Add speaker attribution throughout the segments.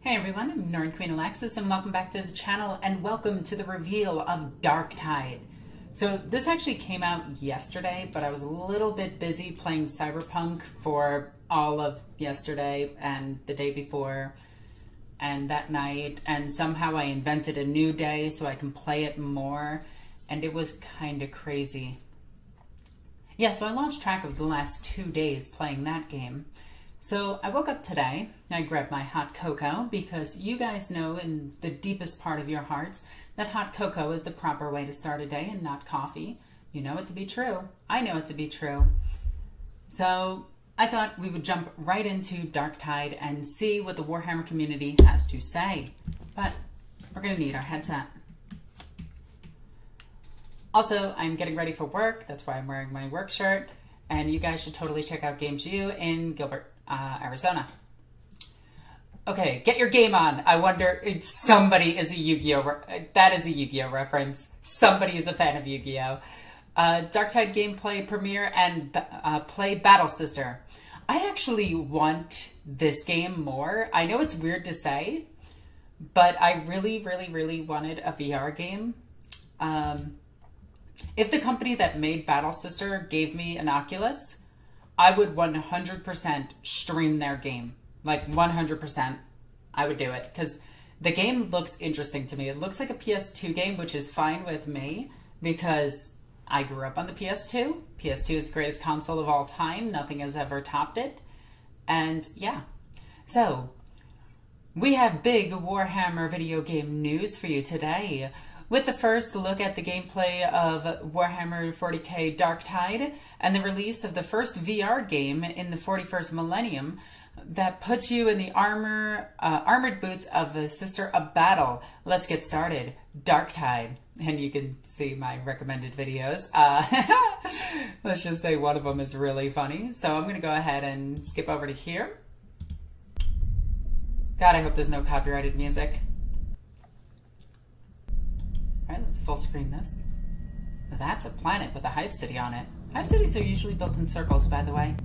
Speaker 1: Hey everyone, I'm NornQueenAlexis and welcome back to the channel and welcome to the reveal of Darktide. So this actually came out yesterday, but I was a little bit busy playing Cyberpunk for all of yesterday and the day before and that night, and somehow I invented a new day so I can play it more, and it was kind of crazy. Yeah, so I lost track of the last 2 days playing that game. So I woke up today, I grabbed my hot cocoa because you guys know in the deepest part of your hearts that hot cocoa is the proper way to start a day and not coffee. You know it to be true. I know it to be true. So I thought we would jump right into Darktide and see what the Warhammer community has to say. But we're going to need our headset. Also, I'm getting ready for work. That's why I'm wearing my work shirt. And you guys should totally check out Games U in Gilbert, Arizona. Okay, get your game on. I wonder if somebody is a Yu-Gi-Oh! That is a Yu-Gi-Oh! Reference. Somebody is a fan of Yu-Gi-Oh! Darktide gameplay premiere and play Battle Sister. I actually want this game more. I know it's weird to say, but I really, really, really wanted a VR game. If the company that made Battle Sister gave me an Oculus, I would 100% stream their game. Like 100%, I would do it. Because the game looks interesting to me. It looks like a PS2 game, which is fine with me because I grew up on the PS2. PS2 is the greatest console of all time. Nothing has ever topped it. And yeah. So, we have big Warhammer video game news for you today. With the first look at the gameplay of Warhammer 40k Darktide and the release of the first VR game in the 41st millennium that puts you in the armored boots of a Sister of Battle. Let's get started. Darktide. And you can see my recommended videos. Let's just say one of them is really funny. So I'm going to go ahead and skip over to here. God, I hope there's no copyrighted music. Alright, let's full screen this. That's a planet with a hive city on it. Hive cities are usually built in circles, by the way.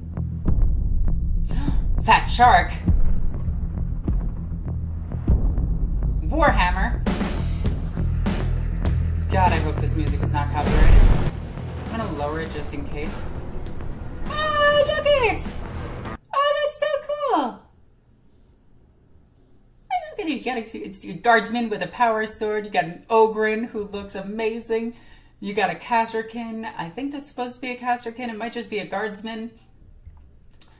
Speaker 1: Fat shark! Warhammer! God, I hope this music is not copyrighted. I'm gonna lower it just in case. Oh, look at it! Oh, that's so cool! You got a guardsman with a power sword. You got an Ogrin who looks amazing. You got a Casterkin. I think that's supposed to be a Casterkin. It might just be a guardsman.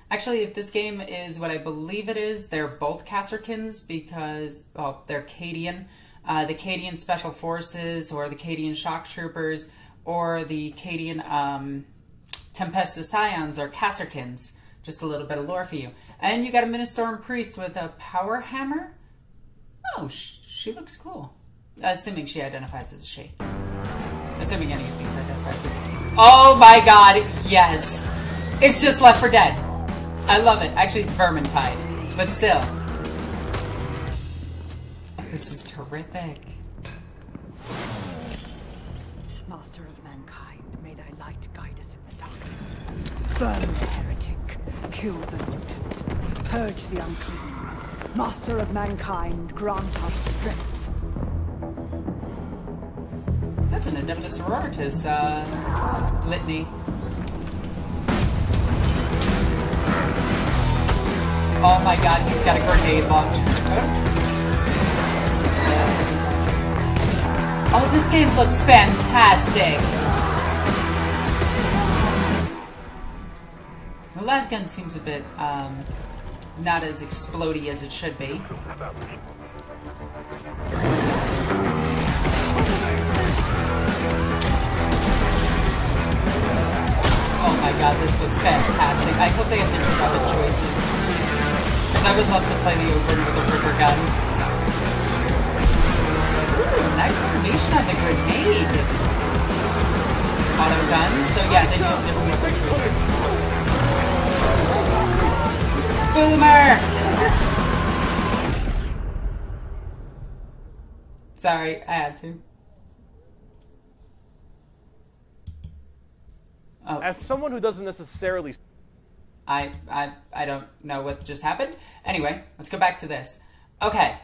Speaker 1: Actually, if this game is what I believe it is, they're both Casterkins because, well, they're Cadian. The Cadian Special Forces or the Cadian Shock Troopers or the Cadian Tempestus Scions are Casterkins. Just a little bit of lore for you. And you got a Ministorum Priest with a power hammer. Oh, she looks cool. Assuming she identifies as a she. Assuming any of these identifies as a she. Oh my god, yes! It's just Left 4 Dead. I love it. Actually, it's Vermintide. But still. This is terrific.
Speaker 2: Master of mankind, may thy light guide us in the darkness. Burn the heretic. Kill the mutant. Purge the unclean. Master of mankind, grant us strength.
Speaker 1: That's an Adeptus Sororitas litany. Oh my god, he's got a grenade launcher. Oh, this game looks fantastic. The last gun seems a bit, not as explodey as it should be. Oh my god, this looks fantastic. I hope they have different other choices. Because I would love to play the Ogre with a river gun. Ooh, nice animation on the grenade. Autogun, so yeah, they do have different other choices. Boomer! Sorry, I had to. Oh.
Speaker 3: As someone who doesn't necessarily...
Speaker 1: I don't know what just happened. Anyway, let's go back to this. Okay,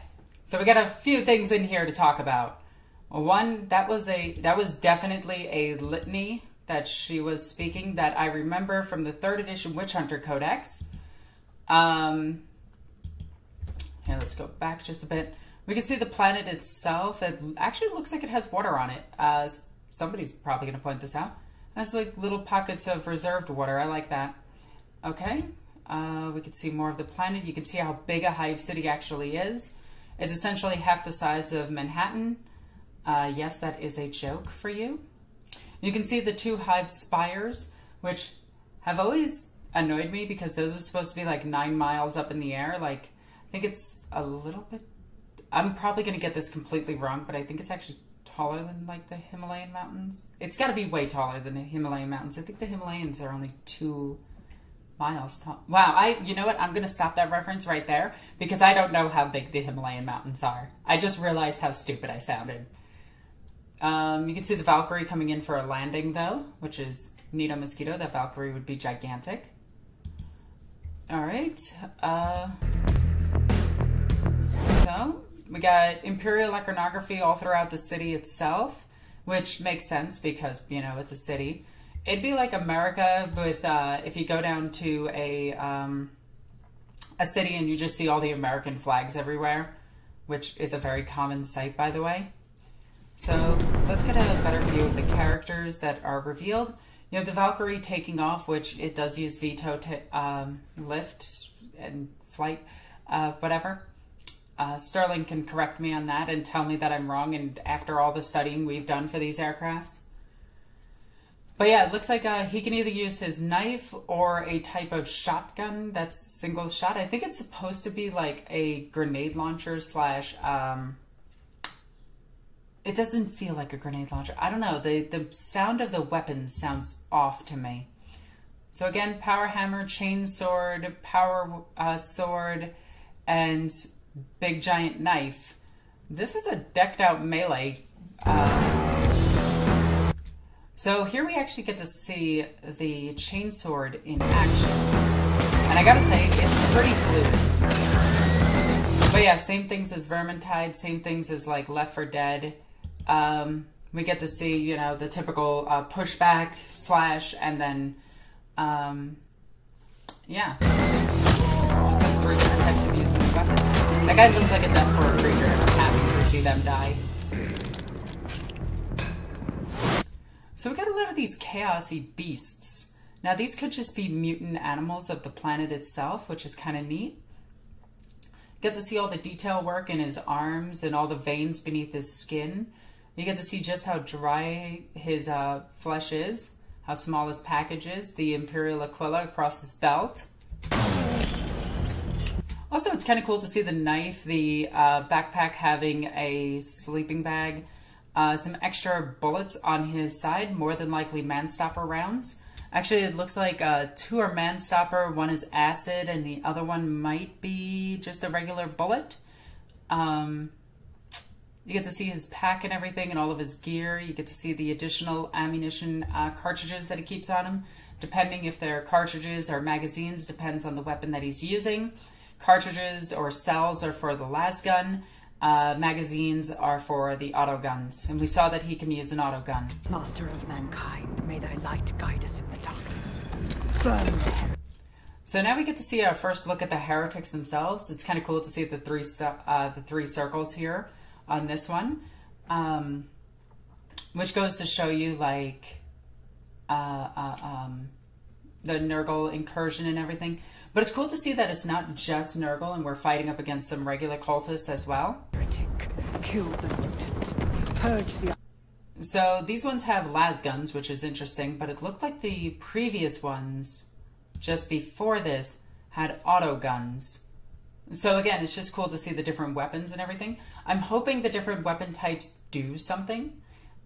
Speaker 1: so we got a few things in here to talk about. One, that was definitely a litany that she was speaking that I remember from the 3rd edition Witch Hunter Codex. Here, let's go back just a bit. We can see the planet itself. It actually looks like it has water on it. Somebody's probably going to point this out. It has like little pockets of reserved water. I like that. Okay, we can see more of the planet. You can see how big a hive city actually is. It's essentially half the size of Manhattan. Yes, that is a joke for you. You can see the 2 hive spires, which have always annoyed me because those are supposed to be like 9 miles up in the air. Like, I think it's a little bit, I'm probably going to get this completely wrong, but I think it's actually taller than like the Himalayan mountains. It's got to be way taller than the Himalayan mountains. I think the Himalayans are only 2 miles tall. Wow, you know what? I'm going to stop that reference right there because I don't know how big the Himalayan mountains are. I just realized how stupid I sounded. You can see the Valkyrie coming in for a landing though, which is neato mosquito. That Valkyrie would be gigantic. All right. So we got Imperial iconography all throughout the city itself, which makes sense because, you know, it's a city. It'd be like America with, if you go down to a city and you just see all the American flags everywhere, which is a very common sight, by the way. So let's get a better view of the characters that are revealed. You have the Valkyrie taking off, which it does use veto to lift and flight, whatever. Sterling can correct me on that and tell me that I'm wrong, and after all the studying we've done for these aircrafts. But yeah, it looks like he can either use his knife or a type of shotgun that's single shot. I think it's supposed to be like a grenade launcher slash... it doesn't feel like a grenade launcher. I don't know. The sound of the weapons sounds off to me. So again, power hammer, chain sword, power sword, and big giant knife. This is a decked out melee. So here we actually get to see the chainsword in action. And I gotta say, it's pretty fluid. But yeah, same things as Vermintide, same things as like Left 4 Dead. We get to see, you know, the typical pushback, slash, and then, yeah. Just like 3 different types of using the weapons. That guy looks like a death for a creature, and I'm happy to see them die. So we got a lot of these chaosy beasts. Now these could just be mutant animals of the planet itself, which is kind of neat. Get to see all the detail work in his arms and all the veins beneath his skin. You get to see just how dry his flesh is, how small his package is, the Imperial Aquila across his belt. Also, it's kind of cool to see the knife, the backpack having a sleeping bag, some extra bullets on his side, more than likely manstopper rounds. Actually, it looks like 2 are manstopper, 1 is acid, and the other one might be just a regular bullet. You get to see his pack and everything and all of his gear. You get to see the additional ammunition cartridges that he keeps on him, depending if they're cartridges or magazines, depends on the weapon that he's using. Cartridges or cells are for the lasgun. Magazines are for the autoguns, and we saw that he can use an autogun.
Speaker 2: Master of mankind, may thy light guide us in the darkness. Burn the heretics.
Speaker 1: So now we get to see our first look at the heretics themselves. It's kind of cool to see the three circles here on this one, which goes to show you like the Nurgle incursion and everything. But it's cool to see that it's not just Nurgle and we're fighting up against some regular cultists as well.
Speaker 2: Heretic, kill the mutant, purge the...
Speaker 1: So these ones have lasguns, which is interesting, but it looked like the previous ones just before this had autoguns. So again, it's just cool to see the different weapons and everything. I'm hoping the different weapon types do something.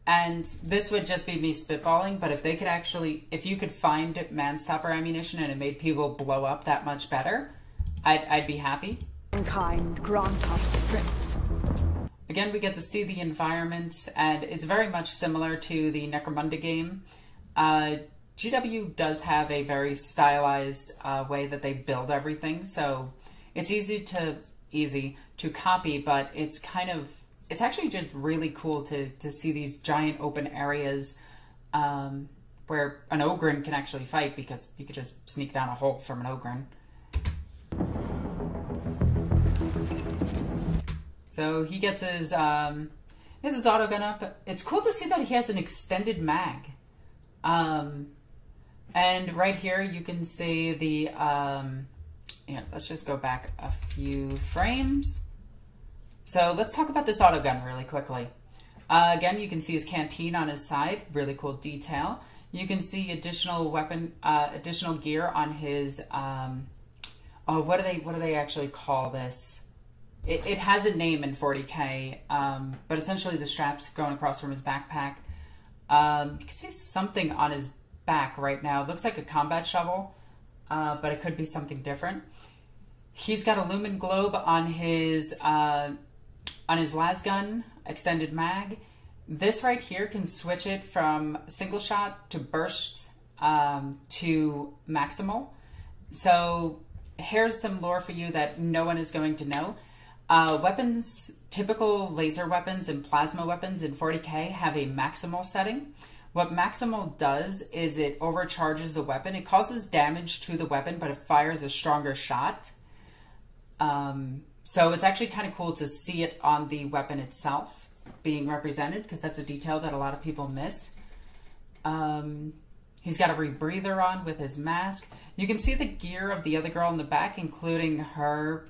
Speaker 1: And this would just be me spitballing, but if they could actually, if you could find manstopper ammunition and it made people blow up that much better, I'd be happy.
Speaker 2: Mankind, grant us strength.
Speaker 1: Again, we get to see the environment, and it's very much similar to the Necromunda game. GW does have a very stylized way that they build everything, so it's easy to easy to copy, but it's actually just really cool to see these giant open areas where an Ogryn can actually fight, because you could just sneak down a hole from an Ogryn. So he gets his autogun up. It's cool to see that he has an extended mag. And right here you can see the, let's just go back a few frames. So let's talk about this autogun really quickly. Again, you can see his canteen on his side, really cool detail. You can see additional additional gear on his, what do they actually call this? It has a name in 40K, but essentially the straps going across from his backpack. You can see something on his back right now. It looks like a combat shovel, but it could be something different. He's got a lumen globe on his las gun, extended mag. This right here can switch it from single shot to burst to maximal. So here's some lore for you that no one is going to know. Weapons, typical laser weapons and plasma weapons in 40K have a maximal setting. What maximal does is it overcharges the weapon. It causes damage to the weapon, but it fires a stronger shot. So it's actually kind of cool to see it on the weapon itself being represented, because that's a detail that a lot of people miss. He's got a rebreather on with his mask. You can see the gear of the other girl in the back, including her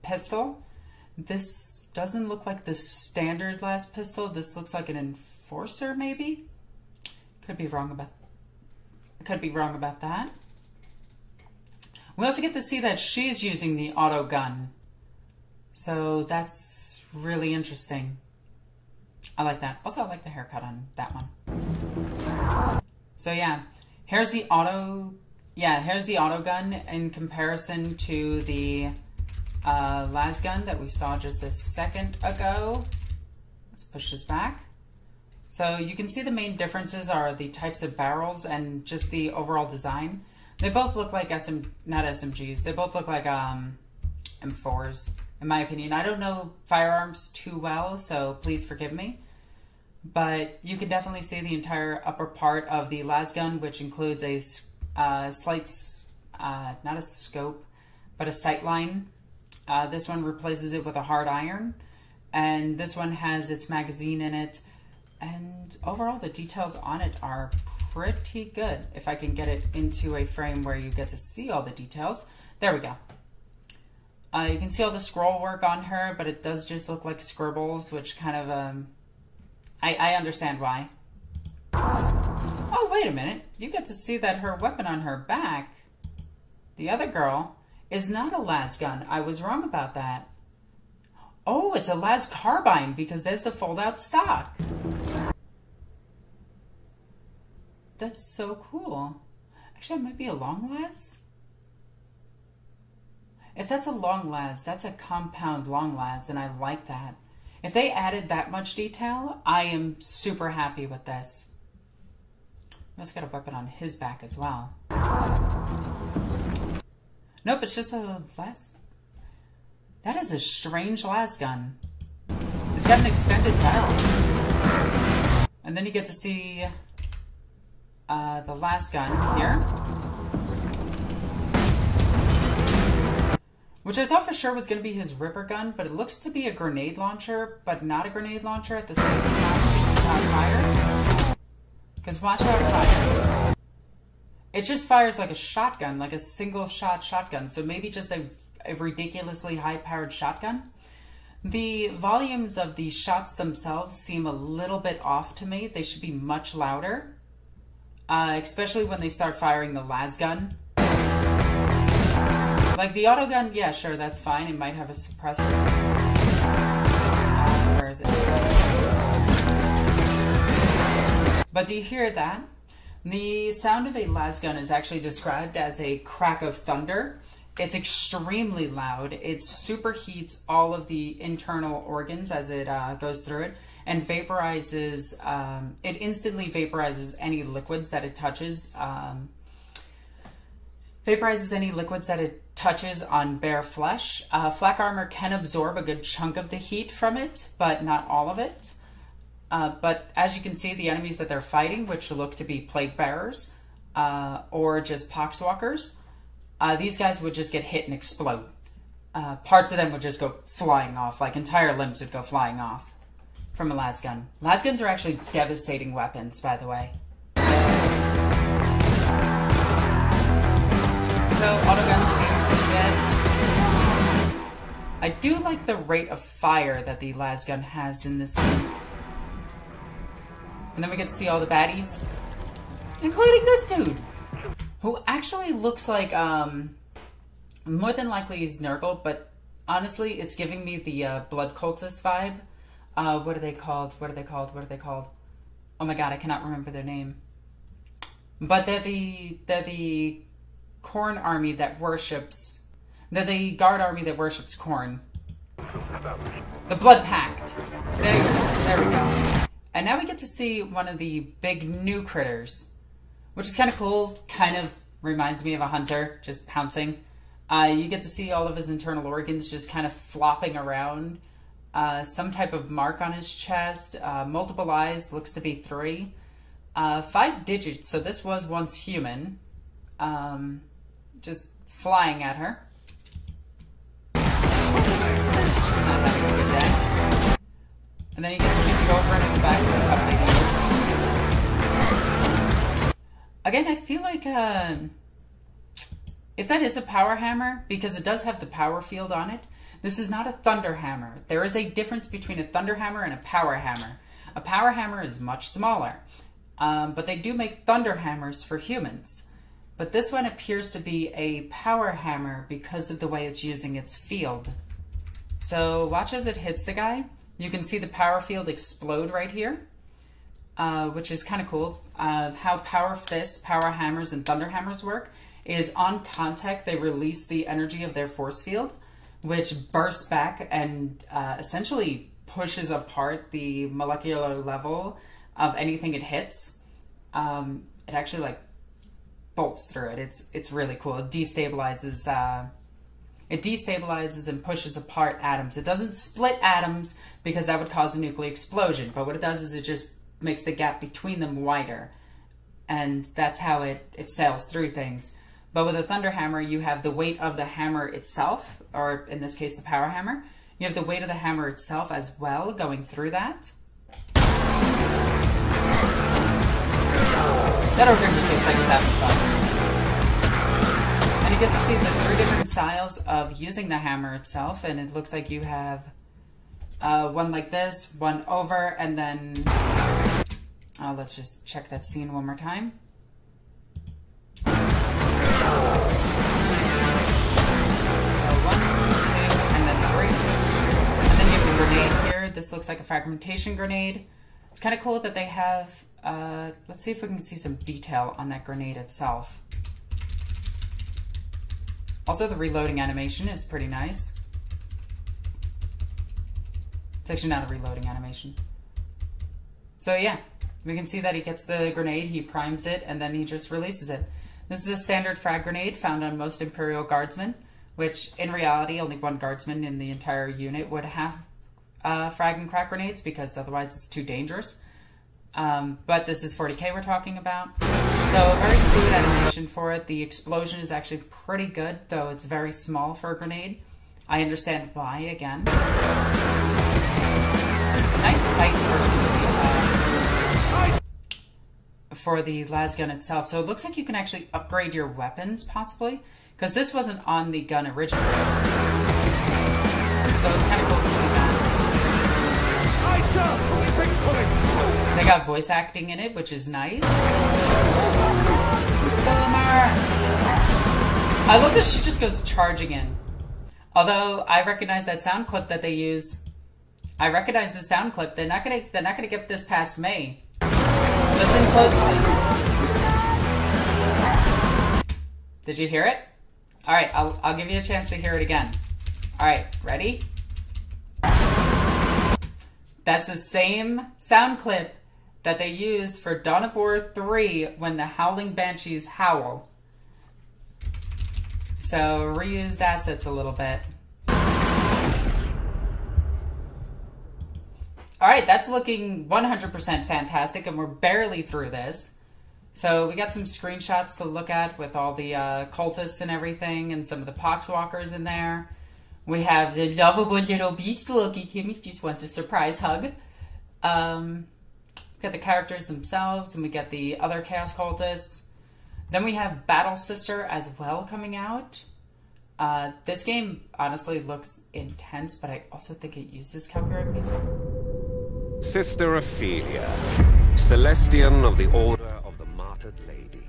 Speaker 1: pistol. This doesn't look like the standard las pistol. This looks like an enforcer, maybe. Could be wrong about that. We also get to see that she's using the autogun, so that's really interesting. I like that. Also, I like the haircut on that one. So yeah, here's the autogun in comparison to the las gun that we saw just a second ago. Let's push this back. So you can see the main differences are the types of barrels and just the overall design. They both look like not SMGs. They both look like M4s, in my opinion. I don't know firearms too well, so please forgive me. But you can definitely see the entire upper part of the las gun, which includes a slight, not a scope, but a sight line. This one replaces it with a hard iron, and this one has its magazine in it. And overall, the details on it are pretty good. If I can get it into a frame where you get to see all the details. There we go. You can see all the scroll work on her, but it does just look like scribbles, which kind of, I understand why. Oh, wait a minute. You get to see that her weapon on her back, the other girl, is not a las gun. I was wrong about that. Oh, it's a las carbine, because there's the fold-out stock. That's so cool. Actually, it might be a long las. If that's a long las, that's a compound long las, and I like that. If they added that much detail, I am super happy with this. He also got a weapon on his back as well. Nope, it's just a las. That is a strange las gun. It's got an extended barrel. And then you get to see the last gun here, which I thought for sure was going to be his ripper gun, but it looks to be a grenade launcher, but not a grenade launcher at the same time because it fires. Because watch how it fires. It just fires like a shotgun, like a single shot shotgun, so maybe just a ridiculously high-powered shotgun. The volumes of the shots themselves seem a little bit off to me. They should be much louder, especially when they start firing the las gun. Like the autogun, yeah, sure, that's fine. It might have a suppressor. Where is it? But do you hear that? The sound of a las gun is actually described as a crack of thunder. It's extremely loud. It superheats all of the internal organs as it goes through it, and vaporizes, it instantly vaporizes any liquids that it touches. Vaporizes any liquids that it touches on bare flesh. Flak armor can absorb a good chunk of the heat from it, but not all of it. But as you can see, the enemies that they're fighting, which look to be plague bearers or just poxwalkers, these guys would just get hit and explode. Parts of them would just go flying off, like entire limbs would go flying off from a lasgun. Lasguns are actually devastating weapons, by the way. So autogun seems legit. I do like the rate of fire that the lasgun has in this scene. And then we get to see all the baddies, including this dude, who actually looks like, more than likely he's Nurgle, but honestly, it's giving me the Blood Cultist vibe. What are they called? What are they called? What are they called? Oh my god, I cannot remember their name. But they're the Khorne army that worships... They're the guard army that worships Khorne. The Blood Pact. There we go. And now we get to see one of the big new critters, which is kind of cool. Kind of reminds me of a hunter, just pouncing. You get to see all of his internal organs just kind of flopping around. Some type of mark on his chest. Multiple eyes, looks to be 3. 5 digits, so this was once human. Just flying at her. She's not having a good day. And then you get to see the girlfriend in the back of something. Again, I feel like if that is a power hammer, because it does have the power field on it, this is not a thunder hammer. There is a difference between a thunder hammer and a power hammer. A power hammer is much smaller, but they do make thunder hammers for humans. But this one appears to be a power hammer because of the way it's using its field. So watch as it hits the guy. You can see the power field explode right here, which is kind of cool. How power fists, power hammers, and thunder hammers work is on contact, they release the energy of their force field, which bursts back and essentially pushes apart the molecular level of anything it hits. It actually like bolts through it. It's really cool. It destabilizes and pushes apart atoms. It doesn't split atoms because that would cause a nuclear explosion, but what it does is it just makes the gap between them wider, and that's how it sails through things. But with a thunder hammer, you have the weight of the hammer itself, or in this case, the power hammer. You have the weight of the hammer itself as well going through that. That Organ just looks like he's having fun. And you get to see the 3 different styles of using the hammer itself, and it looks like you have one like this, one over, and then... let's just check that scene one more time. So 1, 2, and then 3. And then you have the grenade here. This looks like a fragmentation grenade. It's kind of cool that they have... let's see if we can see some detail on that grenade itself. Also, the reloading animation is pretty nice. It's actually not a reloading animation. So yeah, we can see that he gets the grenade, he primes it, and then he just releases it. This is a standard frag grenade found on most Imperial Guardsmen, which in reality only one Guardsman in the entire unit would have frag and crack grenades, because otherwise it's too dangerous. But this is 40k we're talking about. So very fluid animation for it. The explosion is actually pretty good, though it's very small for a grenade. I understand why, again. Nice sight for the lasgun itself. So it looks like you can actually upgrade your weapons, possibly, because this wasn't on the gun originally. So it's kind of cool to see that. They got voice acting in it, which is nice. I love that she just goes charging in. Although I recognize that sound clip that they use. I recognize the sound clip. They're not gonna get this past May. Listen closely. Did you hear it? All right, I'll give you a chance to hear it again. All right, ready? That's the same sound clip that they use for Dawn of War 3 when the Howling Banshees howl. So reused assets a little bit. All right, that's looking 100% fantastic, and we're barely through this. So we got some screenshots to look at with all the cultists and everything, and some of the poxwalkers in there. We have the lovable little beast. Look at him, he just wants a surprise hug. We got the characters themselves, and we get the other chaos cultists. Then we have Battle Sister as well coming out. This game honestly looks intense, but I also think it uses copyright music.
Speaker 4: Sister Ophelia, Celestian of the Order of the Martyred Lady.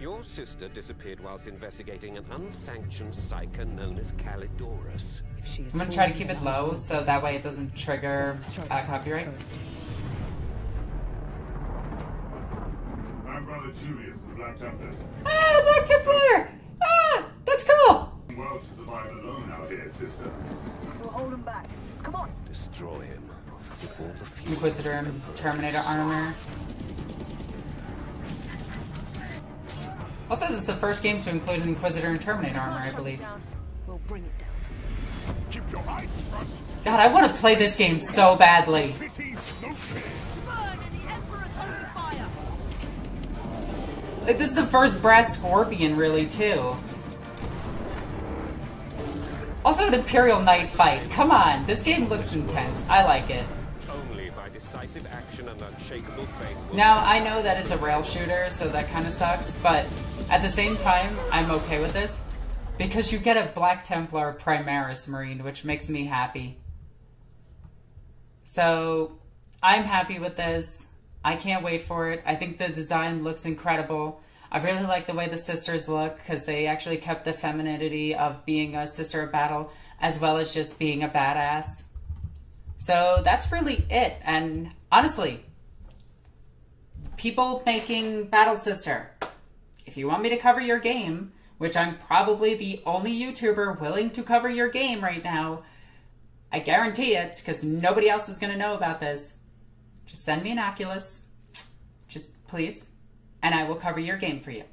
Speaker 4: Your sister disappeared whilst investigating an unsanctioned psyker known as Calidorus.
Speaker 1: I'm going to try to keep it low, so that way it doesn't trigger copyright.
Speaker 5: I'm Brother Julius of the Black Templars.
Speaker 1: Ah, Black Templar! Ah, that's cool!
Speaker 5: Well to survive alone out here, sister.
Speaker 2: We'll hold him back. Come on.
Speaker 4: Destroy him. With all the fury
Speaker 1: Inquisitor and Terminator armor. Also, this is the first game to include an Inquisitor and Terminator armor, I believe.
Speaker 2: We'll bring it down.
Speaker 5: Keep your eyes front.
Speaker 1: God, I want to play this game so badly.
Speaker 5: Pity, no fear.
Speaker 2: Burn in the Emperor's holy fire.
Speaker 1: Like, this is the first Brass Scorpion, really, too. Also, an Imperial Knight fight. Come on, this game looks intense. I like it.
Speaker 4: only by decisive action and unshakable faith.
Speaker 1: Now, I know that it's a rail shooter, so that kind of sucks, but at the same time, I'm okay with this. Because you get a Black Templar Primaris Marine, which makes me happy. So, I'm happy with this. I can't wait for it. I think the design looks incredible. I really like the way the sisters look, because they actually kept the femininity of being a sister of battle, as well as just being a badass. So that's really it. And honestly, people making Battle Sister, if you want me to cover your game, which I'm probably the only YouTuber willing to cover your game right now, I guarantee it, because nobody else is going to know about this. Just send me an Oculus, just please, and I will cover your game for you.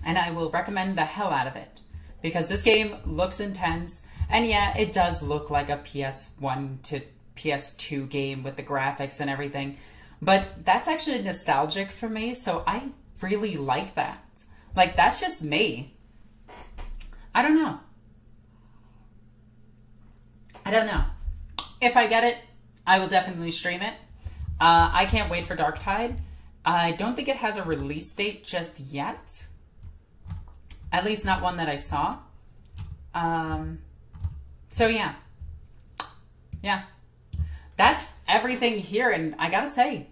Speaker 1: And I will recommend the hell out of it, because this game looks intense, and yeah, it does look like a PS1 to PS2 game with the graphics and everything, but that's actually nostalgic for me, so I really like that. Like, that's just me. I don't know. I don't know. If I get it, I will definitely stream it. I can't wait for Darktide. I don't think it has a release date just yet. At least not one that I saw. So yeah. Yeah. That's everything here, and I gotta say,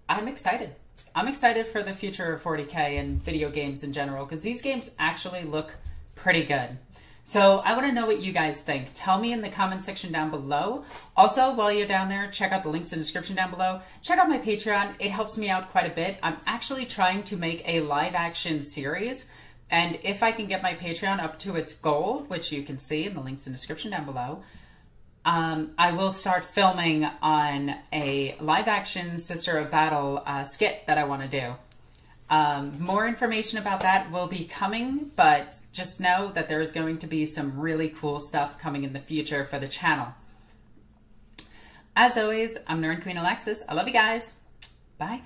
Speaker 1: I'm excited. I'm excited for the future of 40K and video games in general, because these games actually look pretty good. So I want to know what you guys think. Tell me in the comment section down below. Also, while you're down there, check out the links in the description down below. Check out my Patreon. It helps me out quite a bit. I'm actually trying to make a live action series. And if I can get my Patreon up to its goal, which you can see in the links in the description down below, I will start filming on a live action Sister of Battle skit that I want to do. More information about that will be coming, but just know that there is going to be some really cool stuff coming in the future for the channel. As always, I'm NornQueenAlexis. I love you guys. Bye.